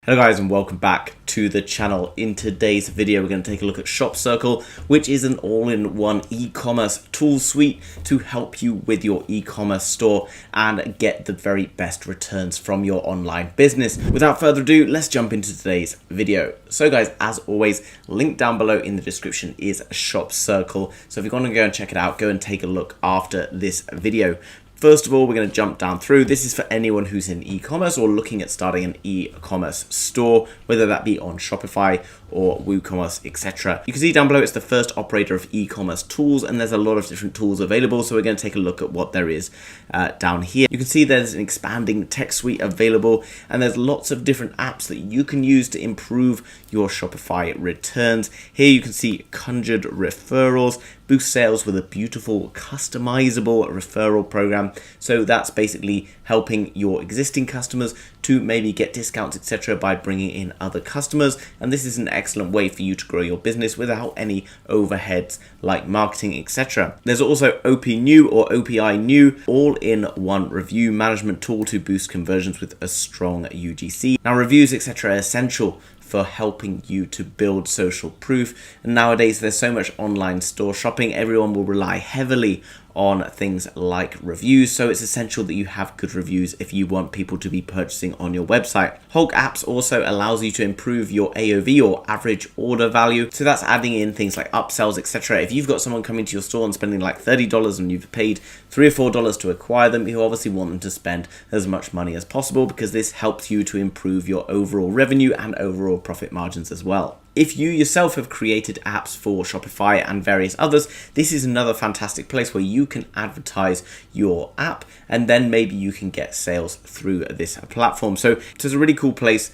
Hello guys and welcome back to the channel. In today's video we're going to take a look at Shop Circle, which is an all-in-one e-commerce tool suite to help you with your e-commerce store and get the very best returns from your online business. Without further ado, let's jump into today's video. So guys, as always, link down below in the description is Shop Circle. So if you want to go and check it out, go and take a look after this video. First of all, we're going to jump down through. This is for anyone who's in e-commerce or looking at starting an e-commerce store, whether that be on Shopify or WooCommerce, etc. You can see down below it's the first operator of e-commerce tools, and there's a lot of different tools available. So we're going to take a look at what there is down here. You can see there's an expanding tech suite available, and there's lots of different apps that you can use to improve your Shopify returns. Here you can see conjured referrals, boost sales with a beautiful customizable referral program. So that's basically helping your existing customers to maybe get discounts, etc. by bringing in other customers. And this is an excellent way for you to grow your business without any overheads like marketing, etc. There's also OP New or OPI New, all-in-one review management tool to boost conversions with a strong UGC. Now reviews, etc. are essential for helping you to build social proof. And nowadays there's so much online store shopping, everyone will rely heavily on things like reviews, so it's essential that you have good reviews if you want people to be purchasing on your website. Hulk Apps also allows you to improve your AOV or average order value, so that's adding in things like upsells, etc. If you've got someone coming to your store and spending like $30 and you've paid $3 or $4 to acquire them, you obviously want them to spend as much money as possible because this helps you to improve your overall revenue and overall profit margins as well. If you yourself have created apps for Shopify and various others, this is another fantastic place where you can advertise your app and then maybe you can get sales through this platform. So it's a really cool place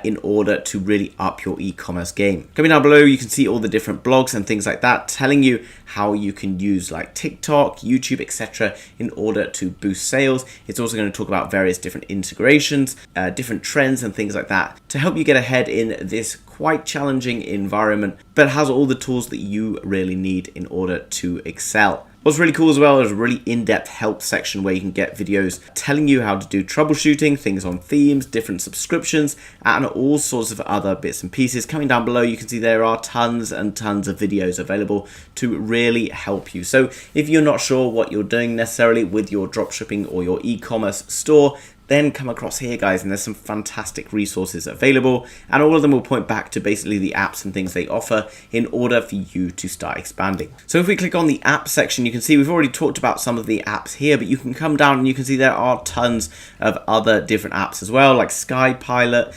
in order to really up your e-commerce game. Coming down below, you can see all the different blogs and things like that telling you how you can use like TikTok, YouTube, etc. in order to boost sales. It's also going to talk about various different integrations, different trends and things like that to help you get ahead in this quite challenging environment, but has all the tools that you really need in order to excel. What's really cool as well is a really in-depth help section where you can get videos telling you how to do troubleshooting, things on themes, different subscriptions, and all sorts of other bits and pieces. Coming down below, you can see there are tons and tons of videos available to really help you. So if you're not sure what you're doing necessarily with your dropshipping or your e-commerce store, then come across here guys, and there's some fantastic resources available, and all of them will point back to basically the apps and things they offer in order for you to start expanding. So if we click on the app section, you can see we've already talked about some of the apps here, but you can come down and you can see there are tons of other different apps as well, like Skypilot,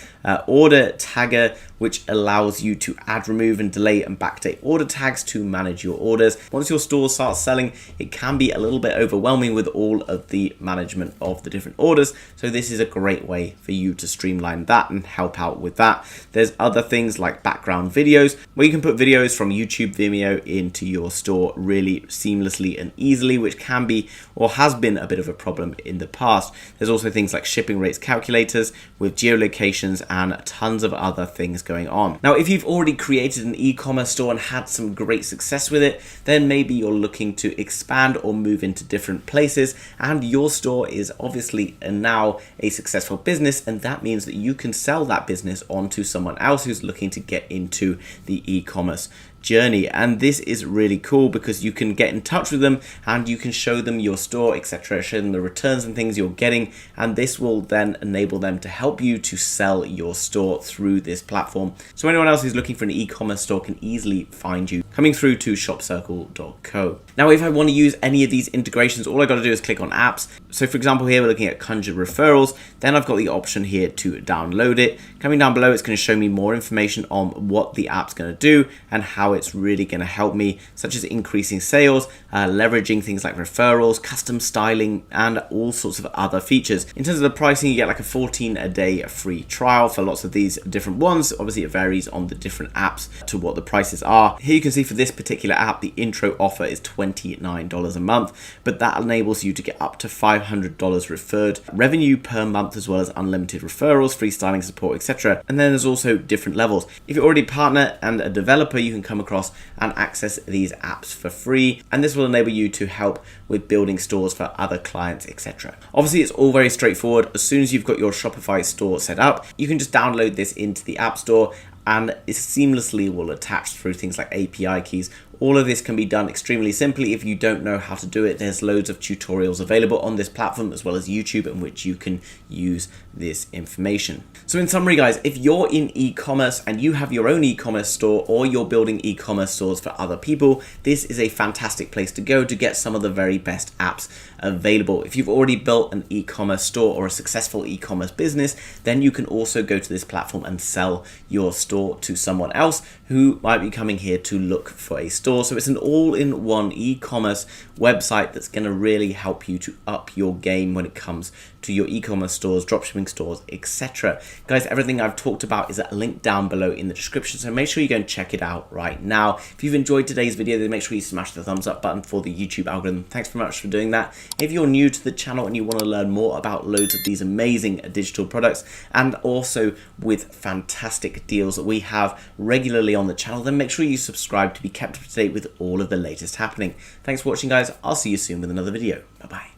Order Tagger, which allows you to add, remove, and delay and backdate order tags to manage your orders. Once your store starts selling, it can be a little bit overwhelming with all of the management of the different orders. So this is a great way for you to streamline that and help out with that. There's other things like background videos, where you can put videos from YouTube, Vimeo into your store really seamlessly and easily, which can be or has been a bit of a problem in the past. There's also things like shipping rates calculators with geolocations and tons of other things going on. Now, if you've already created an e-commerce store and had some great success with it, then maybe you're looking to expand or move into different places, and your store is obviously now a successful business, and that means that you can sell that business on to someone else who's looking to get into the e-commerce journey. And this is really cool because you can get in touch with them and you can show them your store, etc., show them the returns and things you're getting, and this will then enable them to help you to sell your store through this platform. So anyone else who's looking for an e-commerce store can easily find you coming through to shopcircle.co. Now, if I want to use any of these integrations, all I got to do is click on apps. So for example, here we're looking at conjured referrals. Then I've got the option here to download it. Coming down below, it's going to show me more information on what the app's going to do and how it's really going to help me, such as increasing sales, leveraging things like referrals, custom styling, and all sorts of other features. In terms of the pricing, you get like a 14-a-day free trial for lots of these different ones. Obviously, it varies on the different apps to what the prices are. Here you can see for this particular app, the intro offer is $29 a month, but that enables you to get up to $500 referred revenue per month, as well as unlimited referrals, free styling support, etc. And then there's also different levels. If you're already a partner and a developer, you can come come across and access these apps for free. And this will enable you to help with building stores for other clients, etc. Obviously, it's all very straightforward. As soon as you've got your Shopify store set up, you can just download this into the App Store, and it seamlessly will attach through things like API keys. All of this can be done extremely simply. If you don't know how to do it, there's loads of tutorials available on this platform as well as YouTube in which you can use this information. So in summary, guys, if you're in e-commerce and you have your own e-commerce store or you're building e-commerce stores for other people, this is a fantastic place to go to get some of the very best apps available. If you've already built an e-commerce store or a successful e-commerce business, then you can also go to this platform and sell your store to someone else who might be coming here to look for a store. So it's an all-in-one e-commerce website that's going to really help you to up your game when it comes to your e-commerce stores, dropshipping stores, etc. Guys, everything I've talked about is linked down below in the description, so make sure you go and check it out right now. If you've enjoyed today's video, then make sure you smash the thumbs up button for the YouTube algorithm. Thanks very much for doing that. If you're new to the channel and you want to learn more about loads of these amazing digital products and also with fantastic deals that we have regularly on the channel, then make sure you subscribe to be kept up to date with all of the latest happening. Thanks for watching, guys. I'll see you soon with another video. Bye-bye.